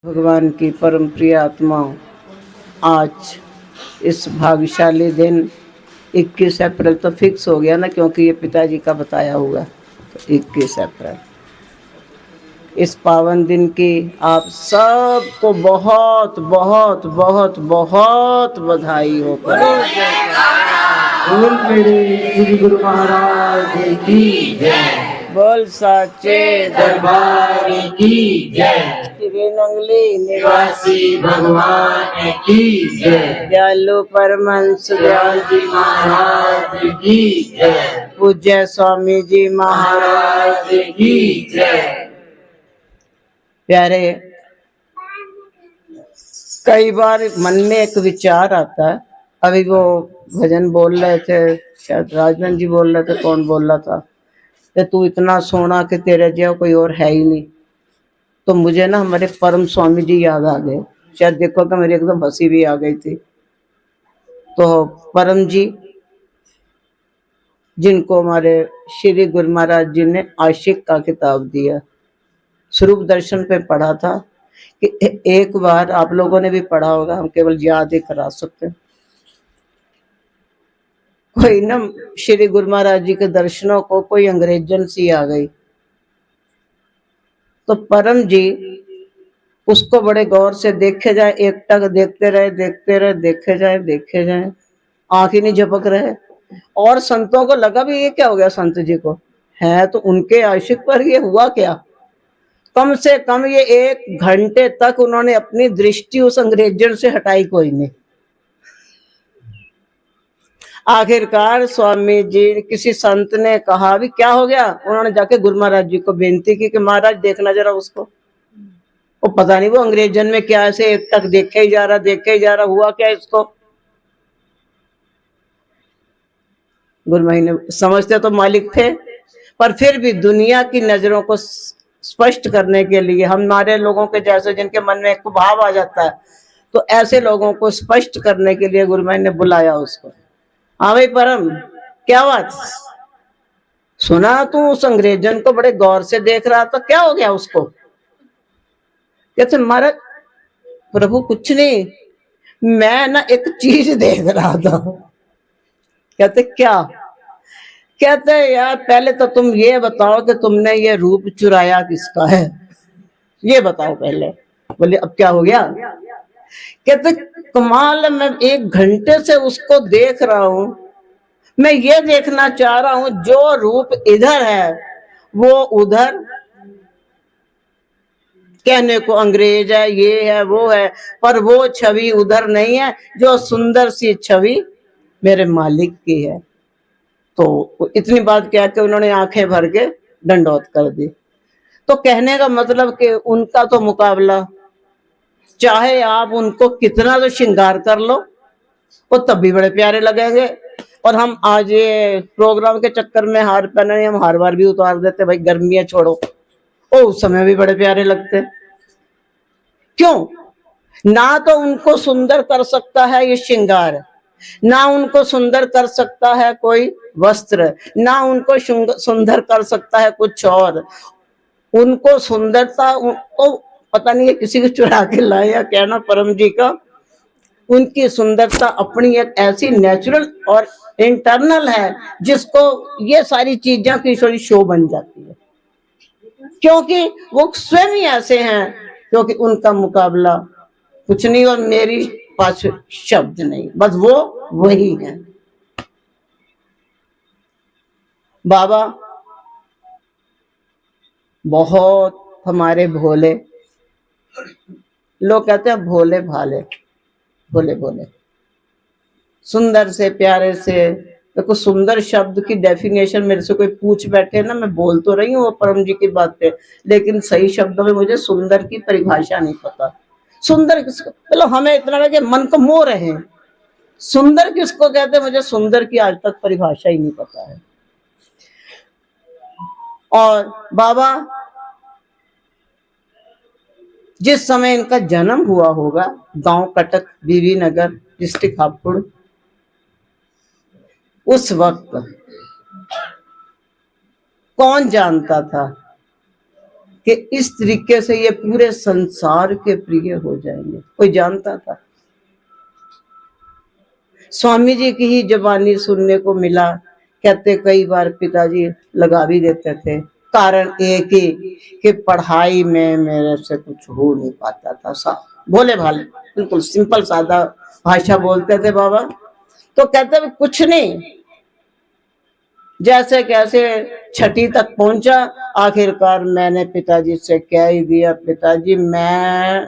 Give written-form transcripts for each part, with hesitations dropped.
भगवान की परम प्रिय आत्माओं, आज इस भाग्यशाली दिन 21 अप्रैल तो फिक्स हो गया ना, क्योंकि ये पिताजी का बताया हुआ। तो 21 अप्रैल इस पावन दिन की आप सबको बहुत बहुत बहुत बहुत बधाई हो। श्री गुरु महाराज की जय। बोल साचे दरबार की जय। श्री नंगली निवासी भगवान की जय। दयालु परमहंस दयाल जी महाराज की जय। पूज्य स्वामी जी महाराज की जय। प्यारे, कई बार मन में एक विचार आता है। अभी वो भजन बोल रहे थे, शायद राजन जी बोल रहे थे, कौन बोल रहा था कि तू इतना सोना कि तेरे जैसा कोई और है ही नहीं। तो मुझे ना हमारे परम स्वामी जी याद आ गए। शायद देखो तो मेरी एकदम हंसी भी आ गई थी। तो परम जी, जिनको हमारे श्री गुरु महाराज जी ने आशिक का किताब दिया, स्वरूप दर्शन पे पढ़ा था कि एक बार आप लोगों ने भी पढ़ा होगा, हम केवल याद ही करा सकते हैं। कोई ना श्री गुरु महाराज जी के दर्शनों को कोई अंग्रेजन सी आ गई, तो परम जी उसको बड़े गौर से देखे जाए, एकटक देखते रहे देखते रहे, देखे जाए, आंख ही नहीं झपक रहे। और संतों को लगा भी ये क्या हो गया, संत जी को है तो उनके आशिक पर ये हुआ क्या। कम से कम ये 1 घंटे तक उन्होंने अपनी दृष्टि उस अंग्रेजन से हटाई कोई नहीं। आखिरकार स्वामी जी, किसी संत ने कहा भी क्या हो गया, उन्होंने जाके गुरु महाराज जी को बेनती की कि महाराज देखना जरा उसको। वो पता नहीं वो अंग्रेजन में क्या ऐसे एक तक देखे ही जा रहा, हुआ क्या इसको। गुरु महीने समझते तो मालिक थे, पर फिर भी दुनिया की नजरों को स्पष्ट करने के लिए, हमारे लोगों के जैसे जिनके मन में एक भाव आ जाता है, तो ऐसे लोगों को स्पष्ट करने के लिए गुरु महीने ने बुलाया उसको। हाँ भाई परम, क्या बात, सुना तू उस अंग्रेजन को बड़े गौर से देख रहा था, क्या हो गया उसको। कहते महाराज प्रभु कुछ नहीं, मैं ना एक चीज देख रहा था। कहते क्या। कहते यार पहले तो तुम ये बताओ कि तुमने ये रूप चुराया किसका है, ये बताओ पहले। बोले अब क्या हो गया। कहते कमाल, मैं 1 घंटे से उसको देख रहा हूं, मैं ये देखना चाह रहा हूं जो रूप इधर है वो उधर, कहने को अंग्रेज है, ये है वो है, पर वो छवि उधर नहीं है जो सुंदर सी छवि मेरे मालिक की है। तो इतनी बात कह के उन्होंने आंखें भर के दंडौत कर दी। तो कहने का मतलब कि उनका तो मुकाबला, चाहे आप उनको कितना तो श्रृंगार कर लो, वो तब भी बड़े प्यारे लगेंगे। और हम आज ये प्रोग्राम के चक्कर में हार पहने, हम हार बार भी उतार देते, भाई गर्मियां छोड़ो, ओ उस समय भी बड़े प्यारे लगते। क्यों ना, तो उनको सुंदर कर सकता है ये श्रृंगार, ना उनको सुंदर कर सकता है कोई वस्त्र, ना उनको सुंदर कर सकता है कुछ और। उनको सुंदरता उनको पता नहीं है किसी को चुरा के लाए या क्या ना, परम जी का उनकी सुंदरता अपनी एक ऐसी नेचुरल और इंटरनल है जिसको ये सारी चीजें की थोड़ी शो बन जाती है, क्योंकि वो स्वयं ही ऐसे हैं, क्योंकि उनका मुकाबला कुछ नहीं और मेरी पास शब्द नहीं, बस वो वही है। बाबा बहुत हमारे भोले, लोग कहते हैं भोले भाले, भोले भोले, सुंदर से प्यारे से। देखो सुंदर शब्द की डेफिनेशन मेरे से कोई पूछ बैठे ना, मैं बोल तो रही हूँ वो परम जी की बातें, लेकिन सही शब्दों में मुझे सुंदर की परिभाषा नहीं पता। सुंदर किसको, चलो हमें इतना लगे मन को मोह रहे हैं, सुंदर किसको कहते हैं मुझे सुंदर की आज तक परिभाषा ही नहीं पता है। और बाबा जिस समय इनका जन्म हुआ होगा, गांव कटक बीवी नगर डिस्ट्रिक्ट हापुड़, उस वक्त कौन जानता था कि इस तरीके से ये पूरे संसार के प्रिय हो जाएंगे, कोई जानता था? स्वामी जी की ही जबानी सुनने को मिला। कहते कई बार पिताजी लगा भी देते थे, कारण एक ही कि पढ़ाई में मेरे से कुछ हो नहीं पाता था। भोले भाले बिल्कुल सिंपल सादा भाषा बोलते थे बाबा। तो कहते कुछ नहीं, जैसे कैसे छठी तक पहुंचा। आखिरकार मैंने पिताजी से कह ही दिया, पिताजी मैं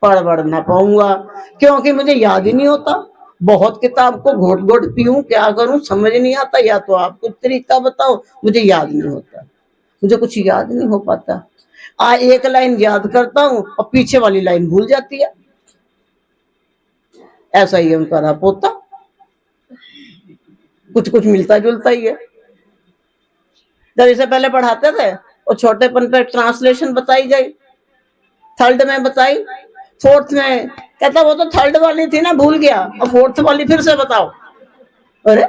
पढ़ ना पाऊंगा, क्योंकि मुझे याद ही नहीं होता। बहुत किताब को घोट घोट पीऊं, क्या करूं समझ नहीं आता। या तो आप कुछ तरीका बताओ, मुझे याद नहीं होता, मुझे कुछ याद नहीं हो पाता। एक लाइन याद करता हूं और पीछे वाली लाइन भूल जाती है। ऐसा ही उनका रहा पोता, कुछ कुछ मिलता जुलता ही है। जब इसे पहले पढ़ाते थे और छोटेपन पे ट्रांसलेशन बताई जाए, थर्ड में बताई, फोर्थ में कहता वो तो थर्ड वाली थी ना, भूल गया, और फोर्थ वाली फिर से बताओ। अरे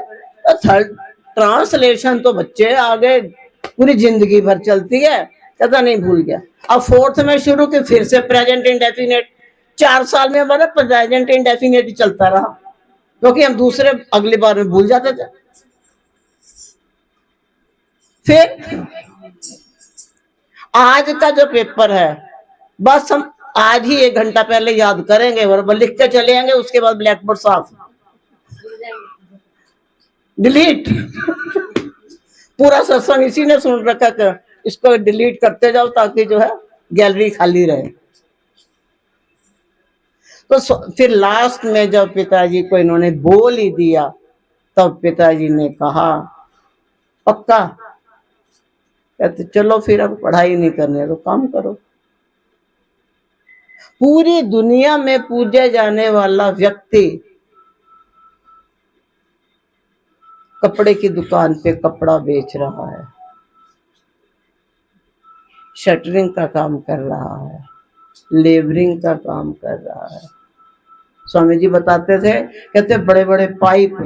थर्ड ट्रांसलेशन तो बच्चे आगे पूरी जिंदगी भर चलती है। कहता नहीं, भूल गया। अब फोर्थ में शुरू की, फिर से प्रेजेंट इंडेफिनिट। 4 साल में हमारा प्रेजेंट इंडेफिनिट चलता रहा, क्योंकि हम दूसरे अगली बार में भूल जाते थे। फिर आज का जो पेपर है, बस हम आज ही 1 घंटा पहले याद करेंगे और लिख के चले आएंगे, उसके बाद ब्लैक बोर्ड साफ, डिलीट। पूरा सत्संग इसी ने सुन रखा कि इसको डिलीट करते जाओ ताकि जो है गैलरी खाली रहे। तो फिर लास्ट में जब पिताजी को इन्होंने बोल ही दिया, तब पिताजी ने कहा पक्का? कहते चलो फिर अब पढ़ाई नहीं करने तो काम करो। पूरी दुनिया में पूजे जाने वाला व्यक्ति कपड़े की दुकान पे कपड़ा बेच रहा है, शटरिंग का काम कर रहा है, लेबरिंग का काम कर रहा है। स्वामी जी बताते थे, कहते बड़े बड़े पाइप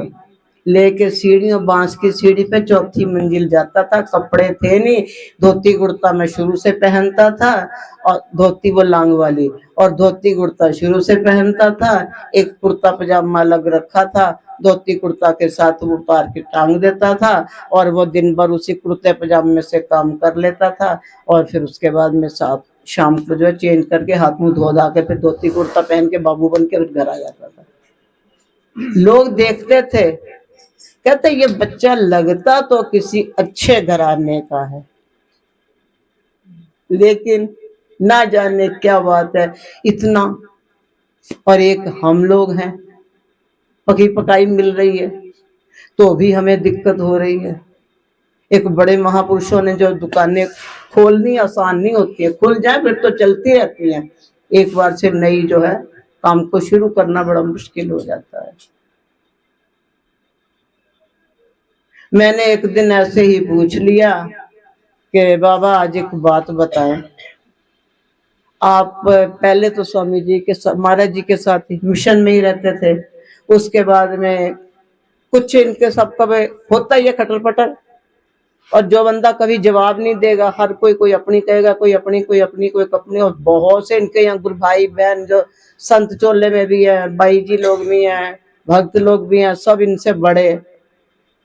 लेके सीढ़ियों, बांस की सीढ़ी पे 4थी मंजिल जाता था। कपड़े थे नहीं, धोती कुर्ता मैं शुरू से पहनता था, और धोती वो लांग वाली, और धोती कुर्ता शुरू से पहनता था। एक कुर्ता पजामा अलग रखा था, धोती कुर्ता के साथ वो उतार के टांग देता था, और वो दिन भर उसी कुर्ते पजामे से काम कर लेता था। और फिर उसके बाद में शाम को जो है चेंज करके हाथ मुंह धो धा के फिर धोती कुर्ता पहन के बाबू बन के फिर घर आ जाता था। लोग देखते थे, कहते ये बच्चा लगता तो किसी अच्छे घराने का है, लेकिन ना जाने क्या बात है इतना। और एक हम लोग हैं, पकी पकाई मिल रही है तो भी हमें दिक्कत हो रही है। एक बड़े महापुरुषों ने जो दुकानें खोलनी आसान नहीं होती है, खुल जाए फिर तो चलती रहती हैं, एक बार से नई जो है काम को शुरू करना बड़ा मुश्किल हो जाता है। मैंने एक दिन ऐसे ही पूछ लिया कि बाबा आज एक बात बताएं, आप पहले तो स्वामी जी के महाराज जी के साथ ही मिशन में ही रहते थे, उसके बाद में कुछ इनके सब कभी होता ही है खटर पटर, और जो बंदा कभी जवाब नहीं देगा, हर कोई अपनी कहेगा, कोई अपनी कोई अपनी कोई अपनी। और बहुत से इनके यहाँ गुरु भाई बहन जो संत चोले में भी है, भाई जी लोग भी हैं, भक्त लोग भी हैं, सब इनसे बड़े।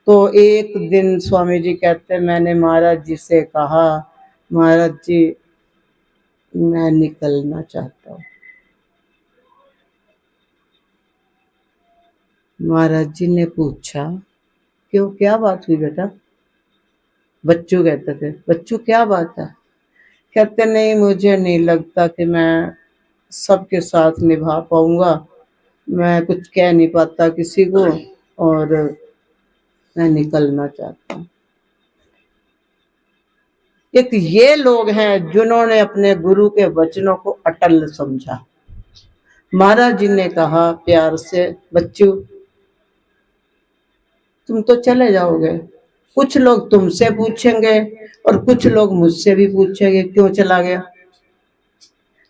तो एक दिन स्वामी जी कहते मैंने महाराज जी से कहा, महाराज जी मैं निकलना चाहता हूँ। महाराज जी ने पूछा क्यों, क्या बात हुई बेटा? बच्चू कहते थे, बच्चू क्या बात है? कहते नहीं मुझे नहीं लगता कि मैं सबके साथ निभा पाऊंगा, मैं कुछ कह नहीं पाता किसी को, और मैं निकलना चाहता हूँ। एक ये लोग हैं जिन्होंने अपने गुरु के वचनों को अटल समझा। महाराज जी ने कहा प्यार से, बच्चू तुम तो चले जाओगे, कुछ लोग तुमसे पूछेंगे और कुछ लोग मुझसे भी पूछेंगे क्यों चला गया।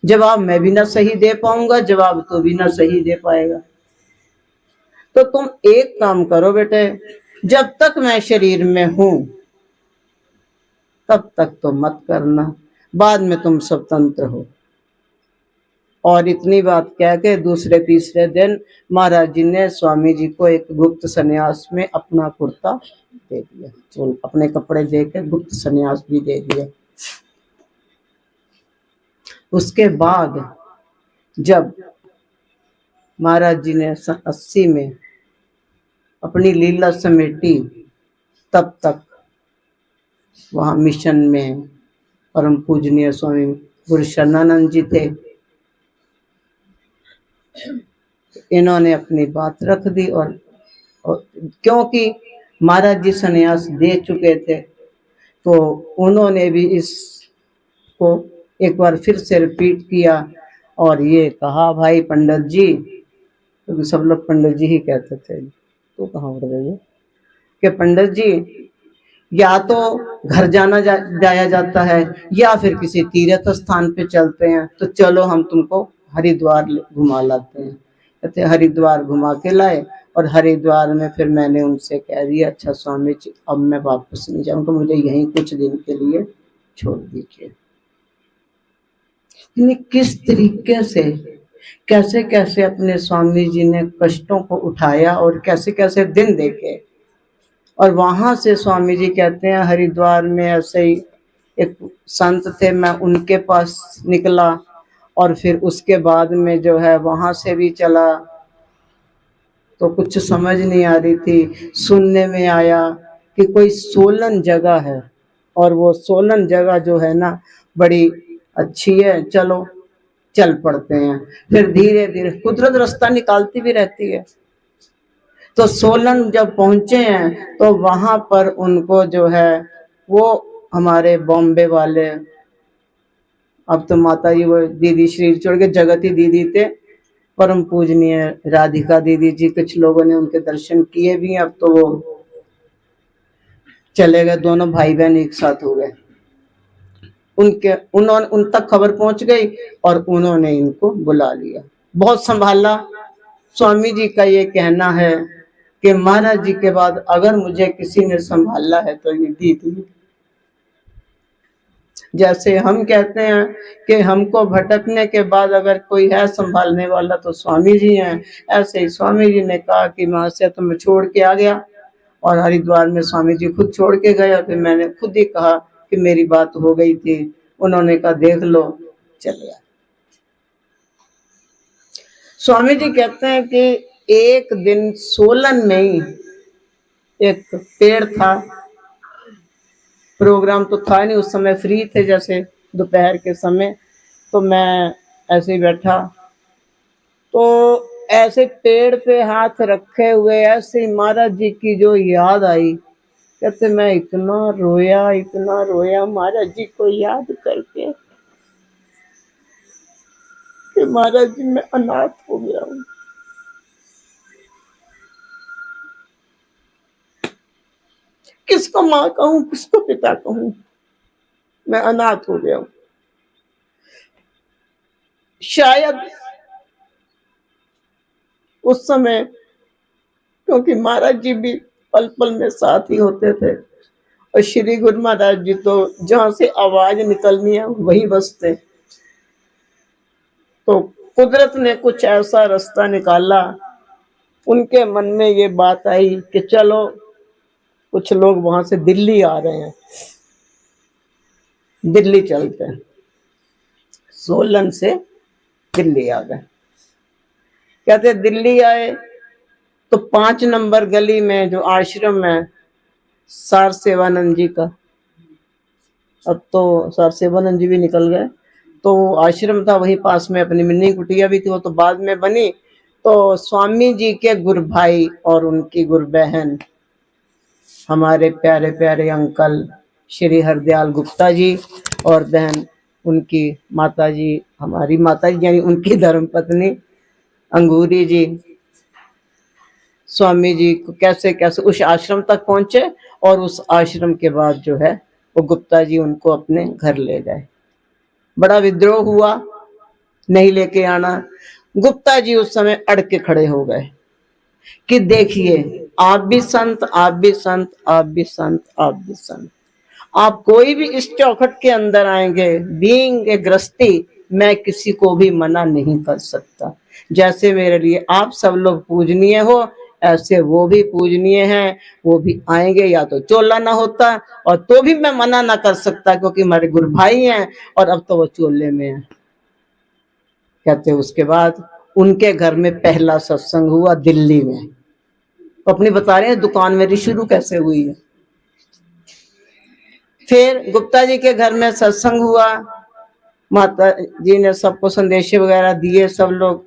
जवाब मैं भी ना सही दे पाऊंगा, जवाब तो भी ना सही दे पाएगा। तो तुम एक काम करो बेटे, जब तक मैं शरीर में हूं तब तक तो मत करना, बाद में तुम स्वतंत्र हो। और इतनी बात कह के दूसरे तीसरे दिन महाराज जी ने स्वामी जी को एक गुप्त संन्यास में अपना कुर्ता दे दिया, तो अपने कपड़े दे के गुप्त संन्यास भी दे दिया। उसके बाद जब महाराज जी ने 80 में अपनी लीला समेटी, तब तक वहां मिशन में परम पूजनीय स्वामी गुरु शरणानंद जी थे। इन्होंने अपनी बात रख दी और क्योंकि महाराज जी संन्यास दे चुके थे, तो उन्होंने भी इसको एक बार फिर से रिपीट किया और ये कहा, भाई पंडित जी, क्योंकि सब लोग पंडित जी ही कहते थे, तो कहाँ उड़ गए कि पंडित जी या तो घर जाया जाता है या फिर किसी तीर्थ स्थान पे चलते हैं, तो चलो हम तुमको हरिद्वार घुमा लाते हैं। कहते हरिद्वार घुमा के लाए और हरिद्वार में फिर मैंने उनसे कह दिया, अच्छा स्वामी जी अब मैं वापस नहीं जाऊंगा, मुझे यहीं कुछ दिन के लिए छोड़ दीजिए। किस तरीके से कैसे कैसे अपने स्वामी जी ने कष्टों को उठाया और कैसे कैसे दिन देखे। और वहां से स्वामी जी कहते हैं हरिद्वार में ऐसे ही एक संत थे, मैं उनके पास निकला और फिर उसके बाद में जो है वहां से भी चला, तो कुछ समझ नहीं आ रही थी। सुनने में आया कि कोई सोलन जगह है और वो सोलन जगह जो है ना बड़ी अच्छी है, चलो चल पड़ते हैं। फिर धीरे धीरे कुदरत रास्ता निकालती भी रहती है। तो सोलन जब पहुंचे हैं तो वहां पर उनको जो है वो हमारे बॉम्बे वाले, अब तो माता जी वो दीदी शरीर छोड़ के जगती दीदी थे, परम पूजनीय राधिका दीदी जी, कुछ लोगों ने उनके दर्शन किए भी। अब तो वो चले गए, दोनों भाई बहन एक साथ हो गए। उन्होंने उन तक खबर पहुंच गई और उन्होंने इनको बुला लिया, बहुत संभाला। स्वामी जी का ये कहना है कि महाराज जी के बाद अगर मुझे किसी ने संभाला है तो ये दीदी। जैसे हम कहते हैं कि हमको भटकने के बाद अगर कोई है संभालने वाला तो स्वामी जी हैं, ऐसे ही स्वामी जी ने कहा कि वहां से तो मैं छोड़ के आ गया और हरिद्वार में स्वामी जी खुद छोड़ के गए। फिर मैंने खुद ही कहा कि मेरी बात हो गई थी, उन्होंने कहा देख लो, चले आए। स्वामी जी कहते हैं कि एक दिन सोलन में ही एक पेड़ था, प्रोग्राम तो था नहीं उस समय, फ्री थे जैसे दोपहर के समय, तो मैं ऐसे ही बैठा, तो ऐसे पेड़ पे हाथ रखे हुए ऐसे महाराज जी की जो याद आई। कहते मैं इतना रोया महाराज जी को याद करके कि महाराज जी मैं अनाथ हो गया हूँ। किसको माँ कहूँ, किसको पिता कहूँ, मैं अनाथ हो गया हूँ। शायद उस समय क्योंकि महाराज जी भी पल पल में साथ ही होते थे और श्री गुरु महाराज जी तो जहां से आवाज निकलनी है वही बसते, तो कुदरत ने कुछ ऐसा रास्ता निकाला। उनके मन में ये बात आई कि चलो कुछ लोग वहां से दिल्ली आ रहे हैं, दिल्ली चलते हैं। सोलन से दिल्ली आ गए। कहते दिल्ली आए तो 5 नंबर गली में जो आश्रम है सार सेवानंद जी का, अब तो सार सेवानंद जी भी निकल गए, तो आश्रम था वहीं पास में, अपनी मिनी कुटिया भी थी, वो तो बाद में बनी। तो स्वामी जी के गुरु भाई और उनकी गुरु बहन हमारे प्यारे प्यारे अंकल श्री हरदयाल गुप्ता जी और बहन उनकी माता जी, हमारी माता जी यानी उनकी धर्मपत्नी अंगूरी जी, स्वामी जी को कैसे कैसे उस आश्रम तक पहुंचे और उस आश्रम के बाद जो है वो गुप्ता जी उनको अपने घर ले गए। बड़ा विद्रोह हुआ, नहीं लेके आना। गुप्ता जी उस समय अड़ के खड़े हो गए कि देखिए आप भी संत, आप भी संत, आप भी संत, आप भी संत, आप कोई भी इस चौखट के अंदर आएंगे, बीइंग ए गृहस्थी, मैं किसी को भी मना नहीं कर सकता। जैसे मेरे लिए आप सब लोग पूजनीय हो, ऐसे वो भी पूजनीय हैं। वो भी आएंगे, या तो चोला ना होता और तो भी मैं मना ना कर सकता, क्योंकि हमारे गुरु भाई हैं और अब तो वो चोले में हैं। कहते उसके बाद उनके घर में पहला सत्संग हुआ दिल्ली में। तो अपनी बता रहे हैं दुकान मेरी शुरू कैसे हुई है। फिर गुप्ता जी के घर में सत्संग हुआ, माता जी ने सबको संदेश वगैरह दिए सब लोग,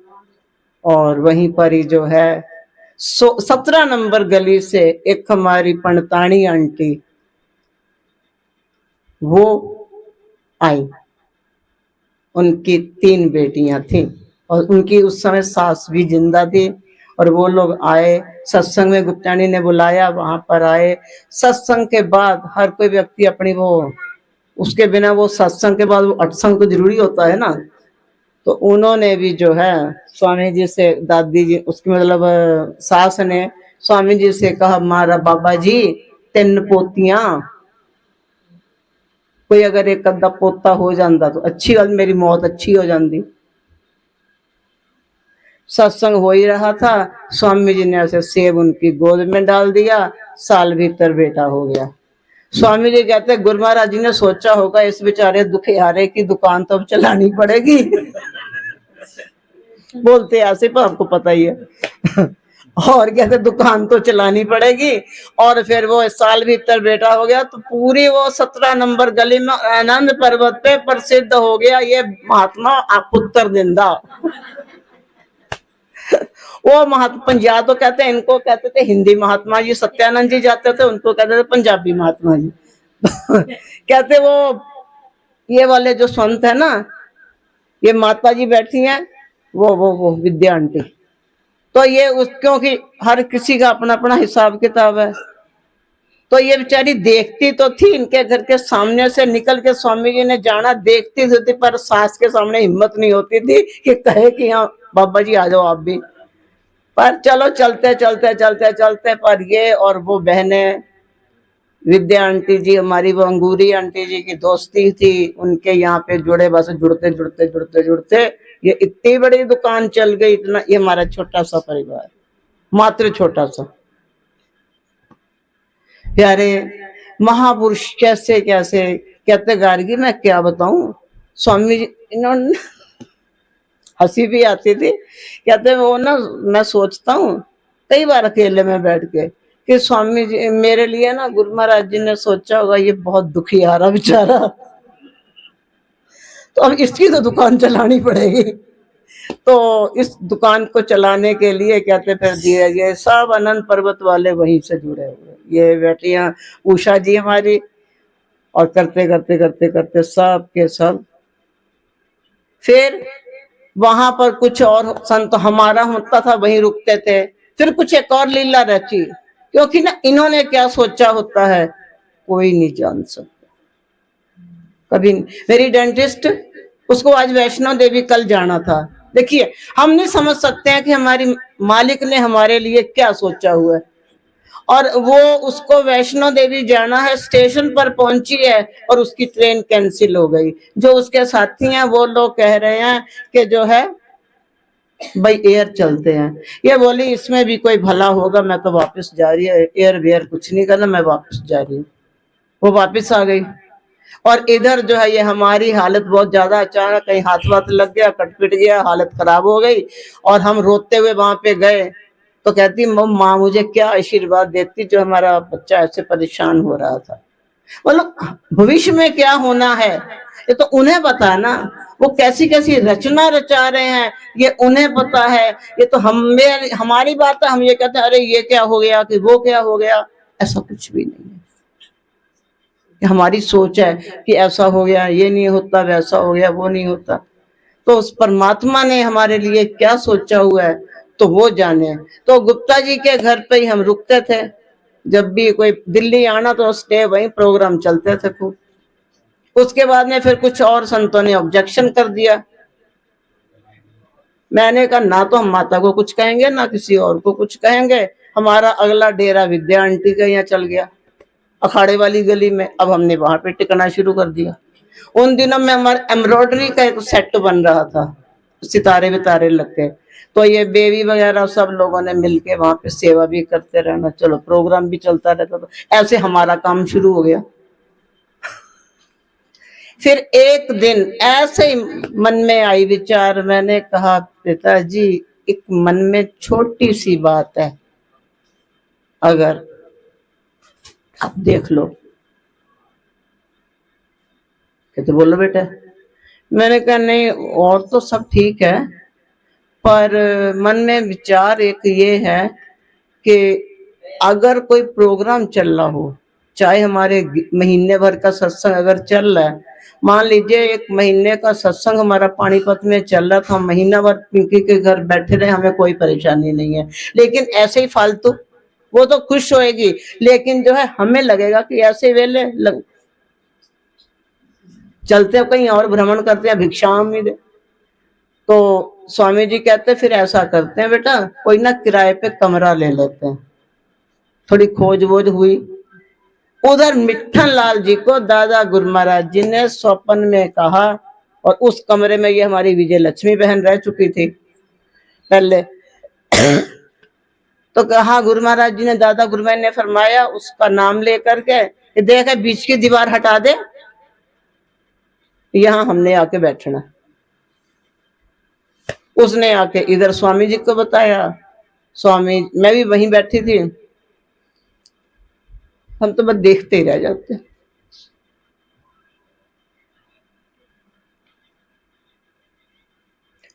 और वहीं पर ही जो है 17 नंबर गली से एक हमारी पंडतानी आंटी वो आई। उनकी 3 बेटियां थी और उनकी उस समय सास भी जिंदा थी, और वो लोग आए सत्संग में, गुप्तानी ने बुलाया, वहां पर आए। सत्संग के बाद हर कोई व्यक्ति अपनी वो, उसके बिना वो सत्संग के बाद वो अटसंग तो जरूरी होता है ना। तो उन्होंने भी जो है स्वामी जी से, दादी जी उसकी मतलब सास ने स्वामी जी से कहा, मारा बाबा जी 3 पोतियां, कोई अगर एक अद्धा पोता हो जाता तो अच्छी बात, मेरी मौत अच्छी हो जाती। सत्संग हो ही रहा था, स्वामी जी ने ऐसे सेब उनकी गोद में डाल दिया, साल भीतर बेटा हो गया। स्वामी जी कहते गुरु महाराज जी ने सोचा होगा इस बेचारे दुखियारे की दुकान तो अब चलानी पड़ेगी। बोलते ऐसे, पर आपको पता ही है। और कहते दुकान तो चलानी पड़ेगी। और फिर वो साल भीतर बेटा हो गया, तो पूरी वो 17 नंबर गली में आनंद पर्वत पे प्रसिद्ध हो गया ये महात्मा पुत्र जिंदा। वो महात्मा पंजाब तो कहते हैं, इनको कहते थे हिंदी महात्मा जी, सत्यानंद जी जाते थे उनको कहते थे पंजाबी महात्मा जी। कहते वो ये वाले जो संत है ना, ये माता जी बैठी हैं, वो विद्या आंटी, तो ये उस, क्योंकि हर किसी का अपना अपना हिसाब किताब है, तो ये बेचारी देखती तो थी, इनके घर के सामने से निकल के स्वामी जी ने जाना, देखती थी, पर सास के सामने हिम्मत नहीं होती थी कि कहे कि हाँ बाबा जी आ जाओ आप भी। पर चलो चलते चलते चलते चलते, पर ये और वो बहने, विद्या आंटी जी हमारी, वो अंगूरी आंटी जी की दोस्ती थी, उनके यहाँ पे जुड़े, बस जुड़ते जुड़ते जुड़ते जुड़ते ये इतनी बड़ी दुकान चल गई। इतना, ये हमारा छोटा सा परिवार, मात्र छोटा सा। प्यारे महापुरुष कैसे कैसे कहते गार्गी, मैं क्या बताऊं, स्वामी जी इन्होंने हंसी भी आती थी। कहते वो ना, मैं सोचता हूँ कई बार अकेले में बैठ के कि स्वामी जी मेरे लिए ना, गुरु महाराज जी ने सोचा होगा ये बहुत दुखी आ रहा बेचारा, तो अब इसकी तो दुकान चलानी पड़ेगी। तो इस दुकान को चलाने के लिए कहते फिर धीरे धीरे सब अनंत पर्वत वाले वहीं से जुड़े हुए, ये बेटियां उषा जी हमारी, और करते करते करते करते सब के सब। फिर वहां पर कुछ और संत हमारा होता था, वहीं रुकते थे। फिर कुछ एक और लीला रची, क्योंकि ना इन्होंने क्या सोचा होता है कोई नहीं जान सकता। कभी मेरी डेंटिस्ट, उसको आज वैष्णो देवी कल जाना था। देखिए हम नहीं समझ सकते हैं कि हमारी मालिक ने हमारे लिए क्या सोचा हुआ है, और वो उसको वैष्णो देवी जाना है, स्टेशन पर पहुंची है और उसकी ट्रेन कैंसिल हो गई। जो उसके साथी हैं वो लोग कह रहे हैं कि जो है भाई एयर चलते हैं। ये बोली इसमें भी कोई भला होगा, मैं तो वापस जा रही है, एयर वेयर कुछ नहीं करना, मैं वापस जा रही हूँ। वो वापस आ गई। और इधर जो है ये हमारी हालत बहुत ज्यादा, अचानक कहीं हाथ वाथ लग गया, कट पिट गया, हालत खराब हो गई, और हम रोते हुए वहां पे गए। तो कहती माँ मुझे क्या आशीर्वाद देती जो हमारा बच्चा ऐसे परेशान हो रहा था। मतलब भविष्य में क्या होना है ये तो उन्हें पता है ना, वो कैसी कैसी रचना रचा रहे हैं ये उन्हें पता है। ये तो हमें, हमारी बात है, हम ये कहते हैं अरे ये क्या हो गया कि वो क्या हो गया, ऐसा कुछ भी नहीं है। हमारी सोच है कि ऐसा हो गया, ये नहीं होता, वैसा हो गया, वो नहीं होता। तो उस परमात्मा ने हमारे लिए क्या सोचा हुआ है तो वो जाने। तो गुप्ता जी के घर पे ही हम रुकते थे, जब भी कोई दिल्ली आना तो स्टे वहीं, प्रोग्राम चलते थे खूब। उसके बाद में फिर कुछ और संतों ने ऑब्जेक्शन कर दिया। मैंने कहा ना तो हम माता को कुछ कहेंगे ना किसी और को कुछ कहेंगे, हमारा अगला डेरा विद्या आंटी का यहाँ चल गया। अखाड़े वाली गली में। अब हमने वहां पे टिकना शुरू कर दिया। उन दिनों में हमारे एम्ब्रॉयडरी का एक सेट बन रहा था, सितारे वितारे लग के, तो ये बेबी वगैरह सब लोगों ने मिलके वहां पे सेवा भी करते रहना, चलो प्रोग्राम भी चलता रहता था। ऐसे हमारा काम शुरू हो गया। फिर एक दिन ऐसे ही मन में आई विचार, मैंने कहा पिताजी एक मन में छोटी सी बात है, अगर आप देख लो। कहते बोलो बेटा। मैंने कहा नहीं और तो सब ठीक है, पर मन में विचार एक ये है कि अगर कोई प्रोग्राम चल रहा हो, चाहे हमारे महीने भर का सत्संग अगर चल रहा है, मान लीजिए एक महीने का सत्संग हमारा पानीपत में चल रहा था, महीना भर पिंकी के घर बैठे रहे, हमें कोई परेशानी नहीं है, लेकिन ऐसे ही फालतू, वो तो खुश होएगी, लेकिन जो है हमें लगेगा कि ऐसे वेले चलते कहीं और भ्रमण करते हैं, भिक्षा मिले। तो स्वामी जी कहते फिर ऐसा करते हैं बेटा, कोई ना किराए पे कमरा ले लेते हैं। थोड़ी खोज वोज हुई, उधर मिट्ठन लाल जी को दादा गुरु महाराज जी ने स्वप्न में कहा, और उस कमरे में ये हमारी विजय लक्ष्मी बहन रह चुकी थी पहले। तो कहा गुरु महाराज जी ने, दादा गुरु महाराज ने फरमाया उसका नाम लेकर के, देख बीच की दीवार हटा दे, यहां हमने आके बैठना। उसने आके इधर स्वामी जी को बताया, स्वामी, मैं भी वहीं बैठी थी, हम तो बस देखते ही रह जाते।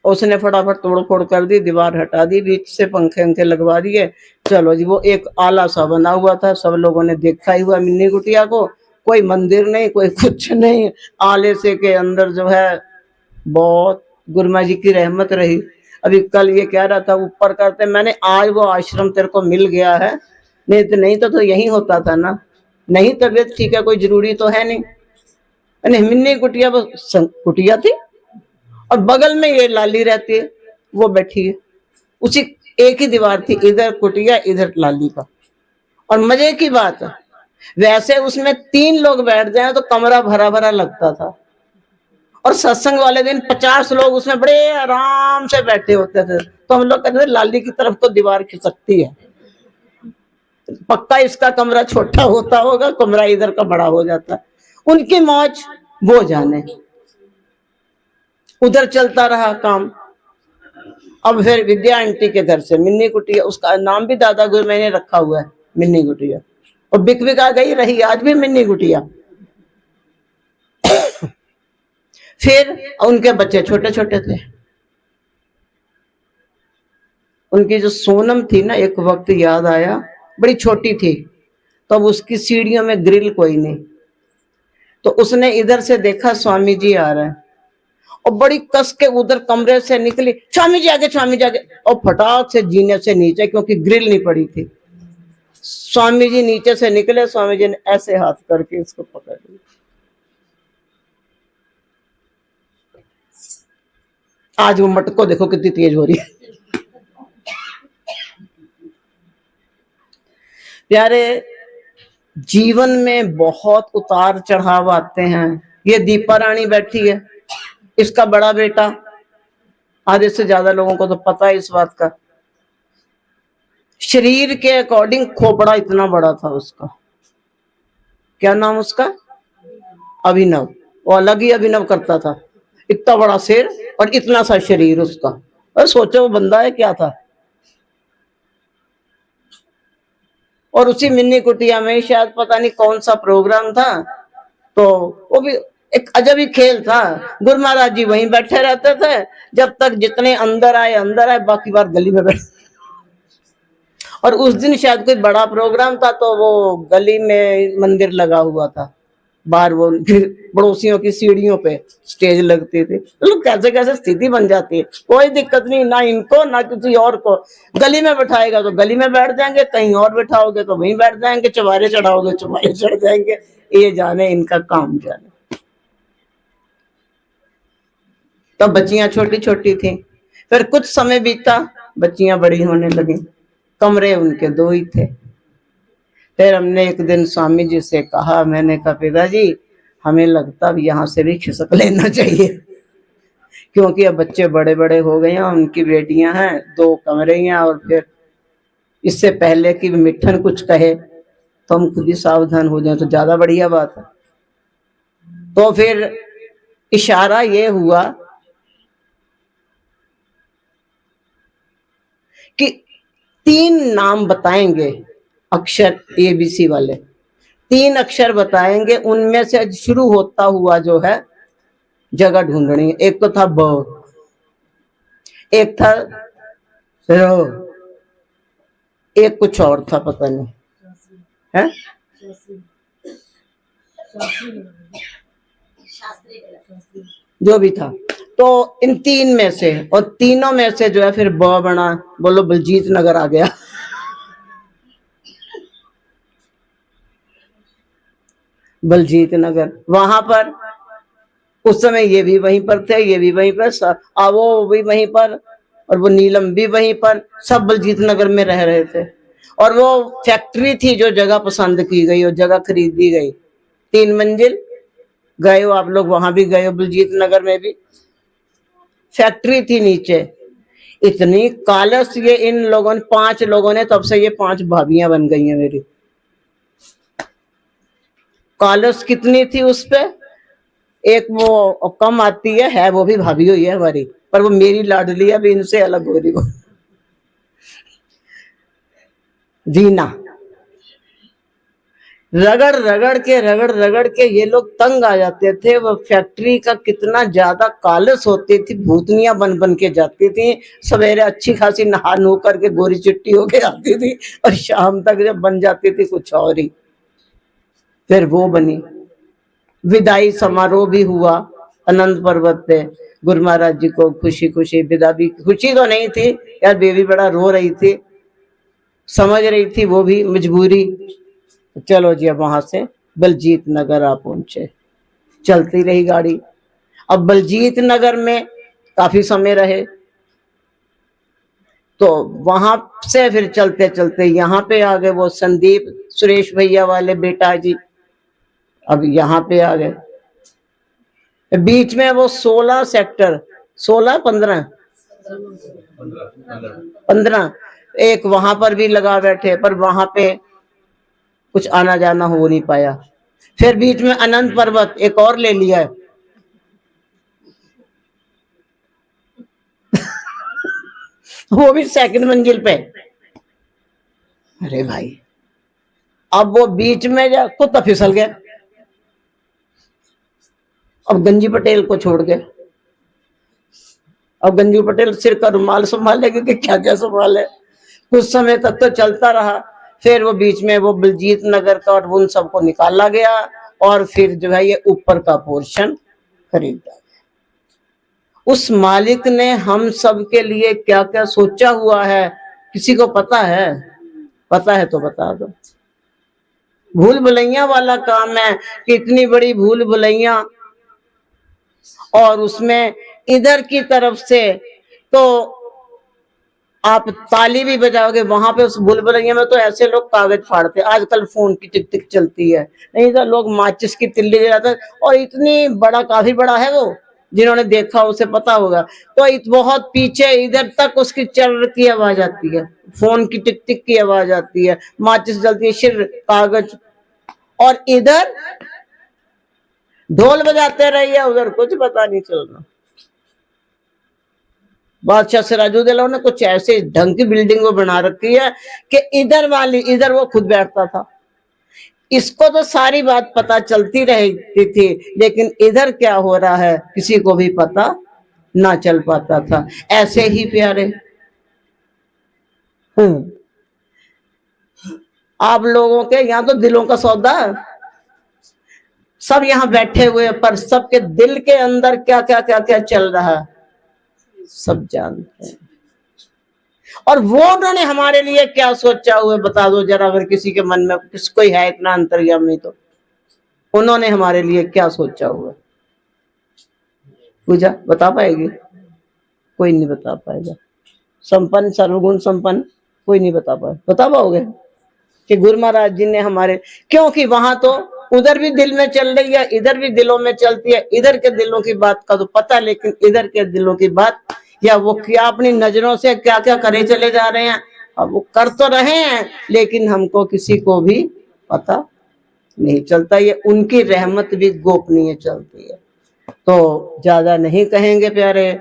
उसने फटाफट तोड़ फोड़ कर दी, दीवार हटा दी, बीच से पंखे अंखे लगवा दिए। चलो जी, वो एक आला सा बना हुआ था, सब लोगों ने देखा ही हुआ मिन्नी कुटिया को, कोई मंदिर नहीं, कोई कुछ नहीं, आले से के अंदर जो है बहुत गुरुमा जी की रहमत रही। अभी कल ये कह रहा था ऊपर करते, मैंने आज वो आश्रम तेरे को मिल गया है, नहीं तो यही होता था ना, नहीं तबीयत ठीक है, कोई जरूरी तो है नहीं। मिन्नी कुटिया वो कुटिया थी, और बगल में ये लाली रहती है, वो बैठी है, उसी एक ही दीवार थी, इधर कुटिया इधर लाली का। और मजे की बात है, वैसे उसमें 3 लोग बैठ जाए तो कमरा भरा भरा लगता था, और सत्संग वाले दिन 50 लोग उसमें बड़े आराम से बैठे होते थे। तो हम लोग कहते थे लाली की तरफ तो दीवार खिसकती है, पक्का इसका कमरा छोटा होता होगा, कमरा इधर का बड़ा हो जाता। उनकी मौज वो जाने। उधर चलता रहा काम। अब फिर विद्या आंटी के घर से मिन्नी कुटिया, उसका नाम भी दादा गुरु मैंने रखा हुआ है, मिन्नी कुटिया, और बिक बिका गई रही आज भी मिन्नी कुटिया। फिर उनके बच्चे छोटे छोटे थे, उनकी जो सोनम थी ना, एक वक्त याद आया, बड़ी छोटी थी, तो अब उसकी सीढ़ियों में ग्रिल कोई नहीं, तो उसने इधर से देखा स्वामी जी आ रहे हैं, और बड़ी कस के उधर कमरे से निकली, स्वामी जी आगे, स्वामी जी आगे, और फटाक से जीने से नीचे, क्योंकि ग्रिल नहीं पड़ी थी, स्वामी जी नीचे से निकले, स्वामी जी ने ऐसे हाथ करके इसको पकड़ लिया। आज वो मटको देखो कितनी तेज हो रही है। प्यारे, जीवन में बहुत उतार चढ़ाव आते हैं। ये दीपा रानी बैठी है, इसका बड़ा बेटा, आधे से ज्यादा लोगों को तो पता है इस बात का, शरीर के अकॉर्डिंग खोपड़ा इतना बड़ा था उसका। क्या नाम उसका? अभिनव। वो अलग ही अभिनव करता था, इतना बड़ा सिर और इतना सा शरीर उसका। और सोचो वो बंदा है क्या था। और उसी मिन्नी कुटिया में शायद पता नहीं कौन सा प्रोग्राम था, तो वो भी एक अजब ही खेल था। गुरु महाराज जी वहीं बैठे रहते थे, जब तक जितने अंदर आए, बाकी बार गली में बैठे। और उस दिन शायद कोई बड़ा प्रोग्राम था, तो वो गली में मंदिर लगा हुआ था, बाहर वो पड़ोसियों की सीढ़ियों पे स्टेज लगती थी। लोग कैसे कैसे स्थिति बन जाती है, कोई दिक्कत नहीं, ना इनको ना किसी और को। गली में बैठाएगा तो गली में बैठ जाएंगे, कहीं और बैठाओगे तो वहीं बैठ जाएंगे, चुबारे चढ़ाओगे चुबारे चढ़ जाएंगे, ये जाने इनका काम जाने। तो बच्चियां छोटी छोटी थी। फिर कुछ समय बीता, बच्चियां बड़ी होने लगी, कमरे उनके 2 ही थे। फिर हमने एक दिन स्वामी जी से कहा, मैंने कहा पिताजी हमें लगता अब यहाँ से भी खिसक लेना चाहिए, क्योंकि अब बच्चे बड़े बड़े हो गए हैं, उनकी बेटियां हैं, 2 कमरे हैं, और फिर इससे पहले कि मिठन कुछ कहे तो हम खुद ही सावधान हो जाए तो ज्यादा बढ़िया बात है। तो फिर इशारा ये हुआ कि 3 नाम बताएंगे, अक्षर ABC वाले 3 अक्षर बताएंगे, उनमें से शुरू होता हुआ जो है जगह ढूंढनी है। एक तो था ब, एक था र, एक कुछ और था, पता नहीं है, जो भी था। तो इन 3 में से, और तीनों में से जो है फिर ब बना, बोलो बलजीत नगर आ गया। बलजीत नगर, वहां पर उस समय ये भी वहीं पर थे, ये भी वहीं पर, वो भी वहीं पर, और वो नीलम भी वहीं पर, सब बलजीत नगर में रह रहे थे। और वो फैक्ट्री थी जो जगह पसंद की गई और जगह खरीदी गई, 3 मंजिल। गए हो आप लोग, वहां भी गए हो, बलजीत नगर में भी फैक्ट्री थी नीचे। इतनी कालस ये इन लोगों ने, 5 लोगों ने, तब से ये 5 भाभियां बन गई हैं मेरी। कालस कितनी थी उस पे, एक वो कम आती है वो भी भाभी हुई है हमारी, पर वो मेरी लाडली है, अभी इनसे अलग हो रही वो, जीना। रगड़ रगड़ के ये लोग तंग आ जाते थे। वो फैक्ट्री का कितना ज्यादा कालस होती थी, भूतनियां बन बन के जाती थी। सवेरे अच्छी खासी नहा नु करके गोरी चिट्टी होके आती थी, और शाम तक जब बन जाती थी कुछ और ही। फिर वो बनी, विदाई समारोह भी हुआ अनंत पर्वत पे। गुरु महाराज जी को खुशी खुशी विदा भी, खुशी तो नहीं थी यार, बेबी बड़ा रो रही थी, समझ रही थी वो भी मजबूरी। चलो जी, अब वहां से बलजीत नगर आ पहुंचे, चलती रही गाड़ी। अब बलजीत नगर में काफी समय रहे, तो वहां से फिर चलते चलते यहाँ पे आ गए, वो संदीप सुरेश भैया वाले बेटा जी, अब यहाँ पे आ गए। बीच में वो 16 सेक्टर, 16 15 एक वहां पर भी लगा बैठे, पर वहां पे कुछ आना जाना हो नहीं पाया। फिर बीच में अनंत पर्वत एक और ले लिया है। वो भी 2nd मंजिल पे। अरे भाई, अब वो बीच में जा कुत्ता फिसल गया, अब गंजी पटेल को छोड़ के। अब गंजी पटेल सिर का रुमाल संभालेगी कि क्या क्या संभाले। कुछ समय तक तो चलता रहा, फिर वो बीच में वो बलजीत नगर का और उन सबको निकाला गया, और फिर जो है ये ऊपर का पोर्शन खरीदा। उस मालिक ने हम सब के लिए क्या क्या सोचा हुआ है, किसी को पता है? पता है तो बता दो। भूल भुलैया वाला काम है कि इतनी बड़ी भूल भुलैया, और उसमें इधर की तरफ से तो आप ताली भी बजाओगे, वहां पे उस भूल भुलैया में तो ऐसे लोग कागज फाड़ते, आजकल फोन की टिक टिक चलती है, नहीं तो लोग माचिस की तिल्ली जलाते। और इतनी बड़ा, काफी बड़ा है वो, जिन्होंने देखा उसे पता होगा। तो बहुत पीछे इधर तक उसकी चल की आवाज आती है, फोन की टिक टिक की आवाज आती है, माचिस जलती है, शिर कागज। और इधर ढोल बजाते रहिए, उधर कुछ पता नहीं चल रहा। बादशाह सिराजुद्दौला ने कुछ ऐसे ढंग की बिल्डिंग बना रखी है कि इधर वाली, इधर वो खुद बैठता था, इसको तो सारी बात पता चलती रहती थी, लेकिन इधर क्या हो रहा है किसी को भी पता ना चल पाता था। ऐसे ही प्यारे, आप लोगों के यहाँ तो दिलों का सौदा, सब यहाँ बैठे हुए, पर सबके दिल के अंदर क्या क्या क्या क्या चल रहा है सब जानते हैं। और वो उन्होंने हमारे लिए क्या सोचा हुआ बता दो जरा, अगर किसी के मन में कोई है इतना अंतर्यामी, तो उन्होंने हमारे लिए क्या सोचा हुआ? पूजा बता पाएगी? कोई नहीं बता पाएगा। संपन्न, सर्वगुण संपन्न, कोई नहीं बता पाए, बता पाओगे? कि गुरु महाराज जी ने हमारे, क्योंकि वहां तो उधर भी दिल में चल रही है, इधर भी दिलों में चलती है। इधर के दिलों की बात का तो पता, लेकिन इधर के दिलों की बात, या वो क्या अपनी नजरों से क्या क्या करे चले जा रहे हैं। अब वो कर तो रहे हैं, लेकिन हमको किसी को भी पता नहीं चलता। ये उनकी रहमत भी गोपनीय चलती है। तो ज्यादा नहीं कहेंगे प्यारे,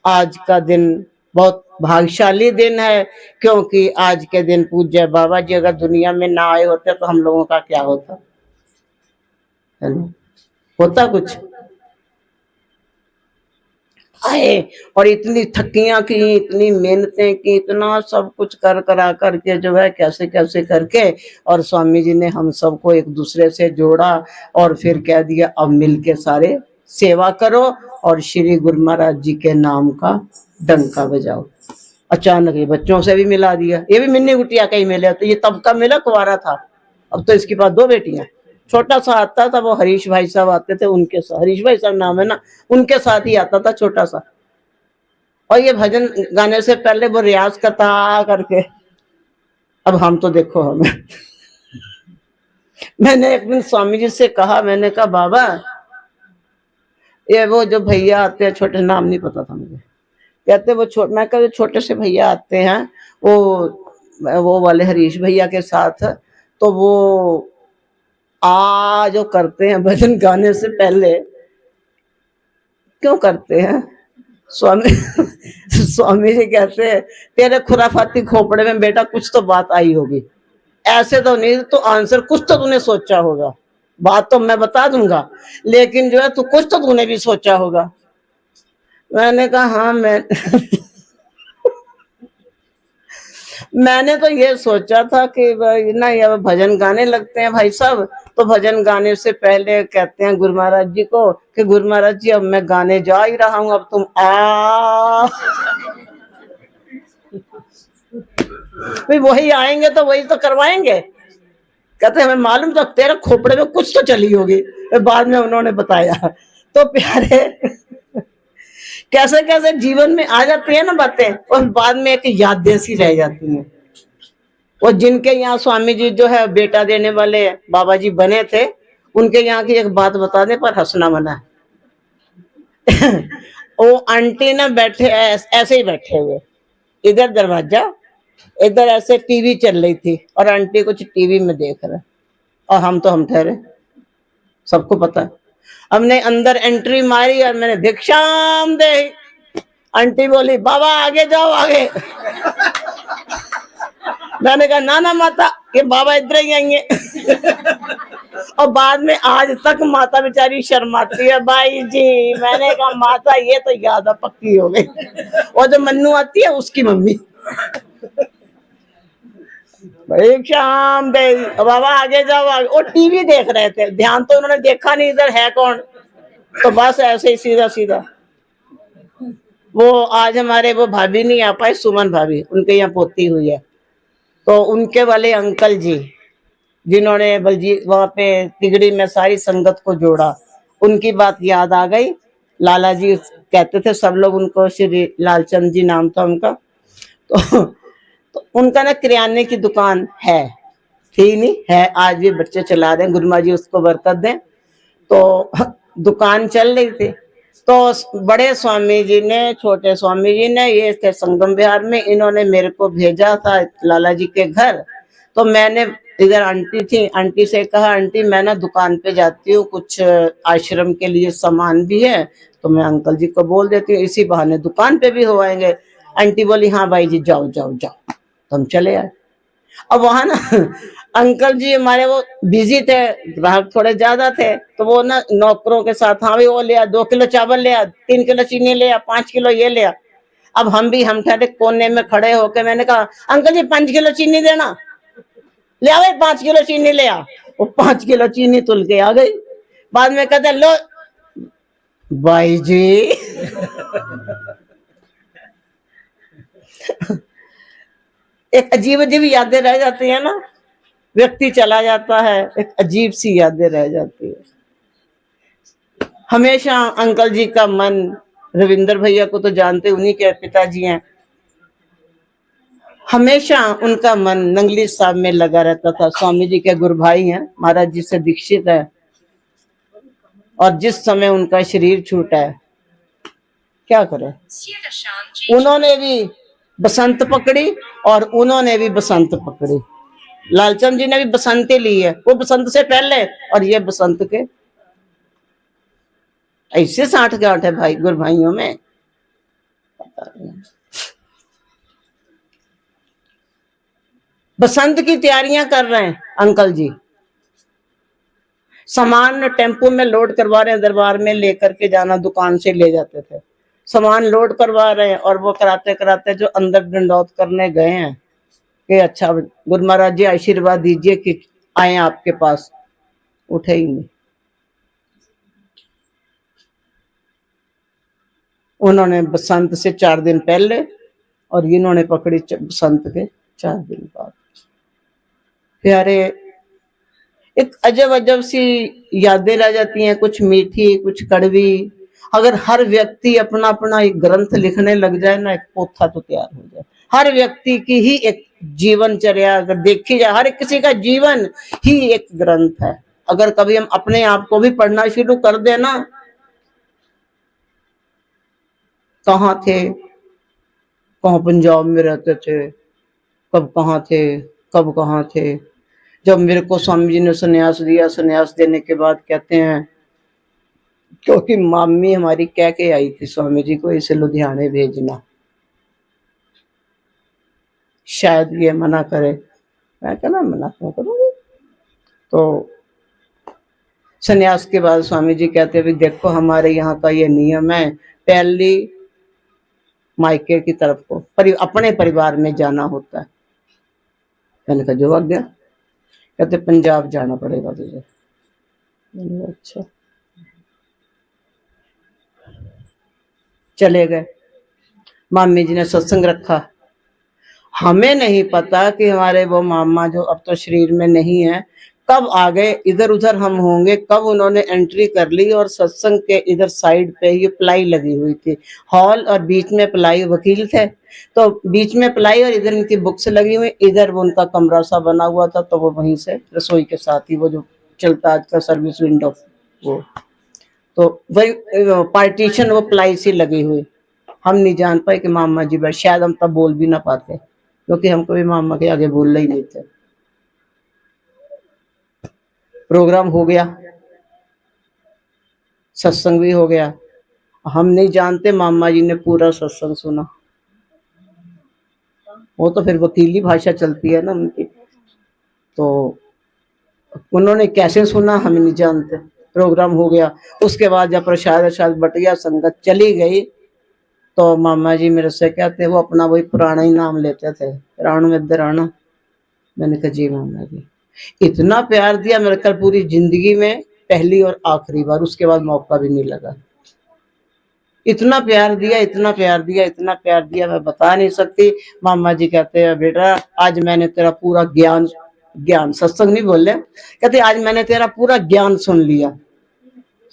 आज का दिन बहुत भाग्यशाली दिन है, क्योंकि आज के दिन पूज्य बाबा जी अगर दुनिया में ना आए होते तो हम लोगों का क्या होता, है ना? होता कुछ? आए और इतनी थकियां की, इतनी मेहनतें की, इतना सब कुछ कर करा करके जो है कैसे कैसे करके, और स्वामी जी ने हम सबको एक दूसरे से जोड़ा और फिर कह दिया अब मिलके सारे सेवा करो और श्री गुरु महाराज जी के नाम का डंका बजाओ। अचानक ये बच्चों से भी मिला दिया। ये भी मिन्नी गुटिया का ही मिले, तो ये तब का मिला, कुंवारा था। अब तो इसके पास 2 बेटियां। छोटा सा आता था, वो हरीश भाई साहब आते थे उनके साथ, हरीश भाई साहब नाम है ना, उनके साथ ही आता था छोटा सा। और ये भजन गाने से पहले वो रियाज करता करके। अब हम तो देखो हमें मैंने एक दिन स्वामी जी से कहा, मैंने कहा बाबा ये वो जो भैया आते हैं, छोटे नाम नहीं पता था मुझे, कहते वो मैं कहा छोटे से भैया आते हैं वो वाले हरीश भैया के साथ, तो वो जो करते हैं भजन गाने से पहले, क्यों करते हैं? स्वामी स्वामी जी कहते हैं तेरे खुराफाती खोपड़े में बेटा कुछ तो बात आई होगी, ऐसे तो नहीं तो आंसर कुछ तो तूने सोचा होगा। बात तो मैं बता दूंगा, लेकिन जो है तू कुछ तो तूने भी सोचा होगा। मैंने कहा हाँ मैंने तो ये सोचा था कि भाई ना ये भजन गाने लगते हैं भाई साहब, तो भजन गाने से पहले कहते हैं गुरु महाराज जी को कि गुरु महाराज जी अब मैं गाने जा ही रहा हूं, अब तुम भाई वही आएंगे तो वही तो करवाएंगे। कहते हमें मालूम था तेरे खोपड़े में कुछ तो चली होगी। बाद में उन्होंने बताया। तो प्यारे कैसे कैसे जीवन में आ जाती है ना बातें, और बाद में एक यादें सी रह जाती हैं। और जिनके यहाँ स्वामी जी जो है बेटा देने वाले बाबा जी बने थे, उनके यहाँ की एक बात बताने पर हंसना मना है वो आंटी ना बैठे ऐसे ही बैठे हुए, इधर दरवाजा, इधर ऐसे टीवी चल रही थी और आंटी कुछ टीवी में देख रहे, और हम ठहरे, सबको पता है। हमने अंदर एंट्री मारी और मैंने भिक्षाम दे, आंटी बोली बाबा आगे जाओ आगे मैंने कहा ना माता ये बाबा इधर ही आएंगे और बाद में आज तक माता बेचारी शर्माती है भाई जी। मैंने कहा माता ये तो याद पक्की हो गई। और जो मन्नू आती है उसकी मम्मी शाम दे बाबा आगे जाओ आगे। और टीवी देख रहे थे, ध्यान तो उन्होंने देखा नहीं इधर है कौन, तो बस ऐसे ही सीधा सीधा। वो आज हमारे वो भाभी नहीं आ पाए, सुमन भाभी, उनके यहाँ पोती हुई है, तो उनके वाले अंकल जी जिन्होंने बलजीत वहां पे तिगड़ी में सारी संगत को जोड़ा, उनकी बात याद आ गई। लाला जी कहते थे सब लोग उनको, श्री लालचंद जी नाम था उनका। तो उनका ना किराने की दुकान है, थी नहीं है, आज भी बच्चे चला रहे हैं, गुरुमा जी उसको बरकत दें। तो दुकान चल रही थी, तो बड़े स्वामी जी ने, छोटे स्वामी जी ने, ये थे संगम विहार में, इन्होंने मेरे को भेजा था लाला जी के घर। तो मैंने इधर आंटी थी, आंटी से कहा आंटी मैं ना दुकान पे जाती हूँ, कुछ आश्रम के लिए सामान भी है, तो मैं अंकल जी को बोल देती हूँ, इसी बहाने दुकान पे भी हो आएंगे। आंटी बोली हाँ भाई जी जाओ जाओ जाओ। तो हम चले आए। अब वहां ना अंकल जी हमारे वो बिजी थे, ग्राहक थोड़े ज्यादा थे, तो वो ना नौकरों के साथ हाँ भी वो ले आ, 2 किलो चावल ले आ, 3 किलो चीनी ले आ, 5 किलो ये ले आ। अब हम ठहरे कोने में खड़े होके, मैंने कहा अंकल जी 5 किलो चीनी देना, ले आ 5 किलो चीनी ले आ। वो 5 किलो चीनी तुल के आ गई। बाद में कहते लो भाई जी एक अजीब अजीब यादें रह जाती है ना, व्यक्ति चला जाता है, एक अजीब सी यादें रह जाती है। हमेशा अंकल जी का मन, रविंद्र भैया को तो जानते, उन्हीं के पिताजी हैं, हमेशा उनका मन नंगली साहब में लगा रहता था। स्वामी जी के गुरु भाई हैं, महाराज जी से दीक्षित है, और जिस समय उनका शरीर छूटा है, क्या करें, उन्होंने भी बसंत पकड़ी और उन्होंने भी बसंत पकड़ी। लालचंद जी ने भी बसंत ली है, वो बसंत से पहले और ये बसंत के। ऐसे 60 गांठ है भाई गुरु भाइयों में। बसंत की तैयारियां कर रहे हैं अंकल जी, सामान टेम्पो में लोड करवा रहे हैं, दरबार में लेकर के जाना, दुकान से ले जाते थे, सामान लोड करवा रहे हैं। और वो कराते कराते जो अंदर दंडौत करने गए हैं कि अच्छा गुरु महाराज जी आशीर्वाद दीजिए कि आए आपके पास, उठे ही नहीं। उन्होंने बसंत से 4 दिन पहले और इन्होंने पकड़ी बसंत के 4 दिन बाद। प्यारे, एक अजब अजब सी यादें रह जाती हैं, कुछ मीठी कुछ कड़वी। अगर हर व्यक्ति अपना अपना एक ग्रंथ लिखने लग जाए ना, एक पोथा तो तैयार हो जाए। हर व्यक्ति की ही एक जीवनचर्या अगर देखी जाए, हर किसी का जीवन ही एक ग्रंथ है। अगर कभी हम अपने आप को भी पढ़ना शुरू कर देना, कहाँ थे, कहाँ पंजाब में रहते थे, कब कहाँ थे, कब कहाँ थे। जब मेरे को स्वामी जी ने संन्यास दिया, संन्यास देने के बाद कहते हैं, क्योंकि मामी हमारी कह के आई थी स्वामी जी को इसे लुधियाने भेजना, शायद ये मना करे। मैं कहना मना क्यों करूंगी। तो संन्यास के बाद स्वामी जी कहते भी देखो हमारे यहाँ का ये नियम है, पहली मायके की तरफ को अपने परिवार में जाना होता है। मैंने कहा जो आज्ञा। कहते पंजाब जाना पड़ेगा तुझे। अच्छा, चले गए। मामी जी ने सत्संग रखा। हमें नहीं पता कि हमारे वो मामा जो अब तो शरीर में नहीं है, कब आ गए, इधर उधर हम होंगे, कब उन्होंने एंट्री कर ली। और सत्संग के इधर साइड पे ये प्लाई लगी हुई थी, हॉल और बीच में प्लाई, वकील थे तो बीच में प्लाई और इधर इनकी बुक्स लगी हुई, इधर वो उनका कमरा सा बना हुआ था। तो वो वहीं से रसोई के साथ ही वो जो चलता आज का सर्विस विंडो, वो तो वही पार्टीशन वो प्लाई सी लगी हुई। हम नहीं जान पाए कि मामा जी बैठ, शायद हम तब बोल भी ना पाते क्योंकि हमको भी मामा के आगे बोलना ही नहीं थे। प्रोग्राम हो गया, सत्संग भी हो गया। हम नहीं जानते, मामा जी ने पूरा सत्संग सुना। वो तो फिर वकीली भाषा चलती है ना उनकी, तो उन्होंने कैसे सुना हम नहीं जानते। प्रोग्राम हो गया, उसके बाद जब प्रसाद बटिया संगत चली गई तो मामा जी मेरे से कहते, वो अपना वही पुराना ही नाम लेते थे, राणू में राणा। मैंने कहा जी मामा जी। इतना प्यार दिया मेरे कल पूरी जिंदगी में, पहली और आखिरी बार, उसके बाद मौका भी नहीं लगा। इतना प्यार दिया, इतना प्यार दिया, इतना प्यार दिया, मैं बता नहीं सकती। मामा जी कहते हैं बेटा आज मैंने तेरा पूरा ज्ञान सत्संग नहीं बोले, कहते आज मैंने तेरा पूरा ज्ञान सुन लिया।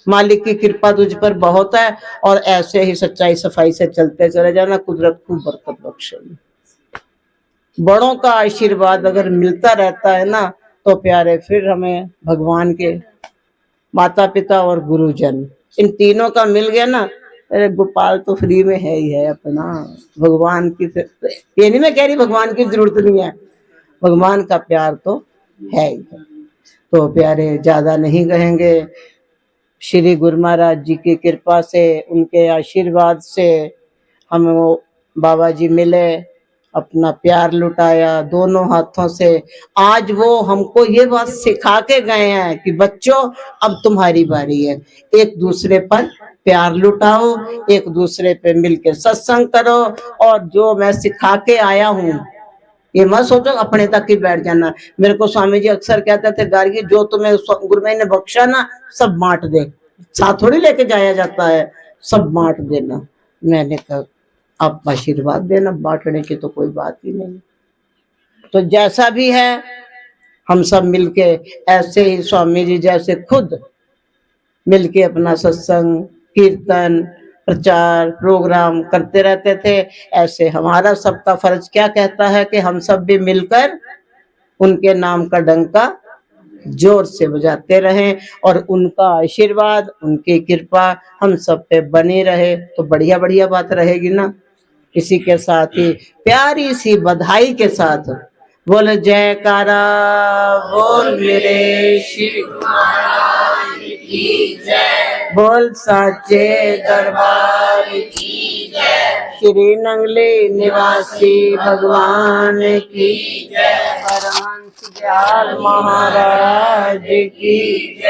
मालिक की कृपा तुझ पर बहुत है और ऐसे ही सच्चाई सफाई से चलते चले जाना, कुदरत खूब बरकत बख्शेगी। बड़ों का आशीर्वाद अगर मिलता रहता है ना तो प्यारे, फिर हमें भगवान के माता पिता और गुरुजन, इन तीनों का मिल गया ना, अरे गोपाल तो फ्री में है ही है अपना। भगवान की, ये नहीं मैं कह रही भगवान की जरूरत नहीं है, भगवान का प्यार तो है ही है। तो प्यारे ज्यादा नहीं कहेंगे, श्री गुरु महाराज जी की कृपा से, उनके आशीर्वाद से हम वो बाबा जी मिले, अपना प्यार लुटाया दोनों हाथों से। आज वो हमको ये बात सिखा के गए हैं कि बच्चों अब तुम्हारी बारी है, एक दूसरे पर प्यार लुटाओ, एक दूसरे पे मिलके सत्संग करो। और जो मैं सिखा के आया हूँ ये मत सोचो अपने तक ही बैठ जाना। मेरे को स्वामी जी अक्सर कहते थे, गार्गी जो तुम्हें गुरुमय ने बख्शा ना सब बांट दे, साथ थोड़ी लेके जाया जाता है, सब बांट देना। मैंने कहा आप आशीर्वाद देना, बांटने की तो कोई बात ही नहीं। तो जैसा भी है हम सब मिलके ऐसे ही स्वामी जी जैसे खुद मिलके अपना सत्संग कीर्तन प्रचार प्रोग्राम करते रहते थे। ऐसे हमारा सबका फर्ज क्या कहता है कि हम सब भी मिलकर उनके नाम का डंका जोर से बजाते रहें और उनका आशीर्वाद उनकी कृपा हम सब पे बनी रहे तो बढ़िया बढ़िया बात रहेगी ना। इसी के साथ ही प्यारी सी बधाई के साथ बोल जयकारा बोल मेरे शिव महाराज की जय, बोल साचे दरबार की जय, श्री नंगली निवासी भगवान की जय, परमहंस दयाल महाराज की जय।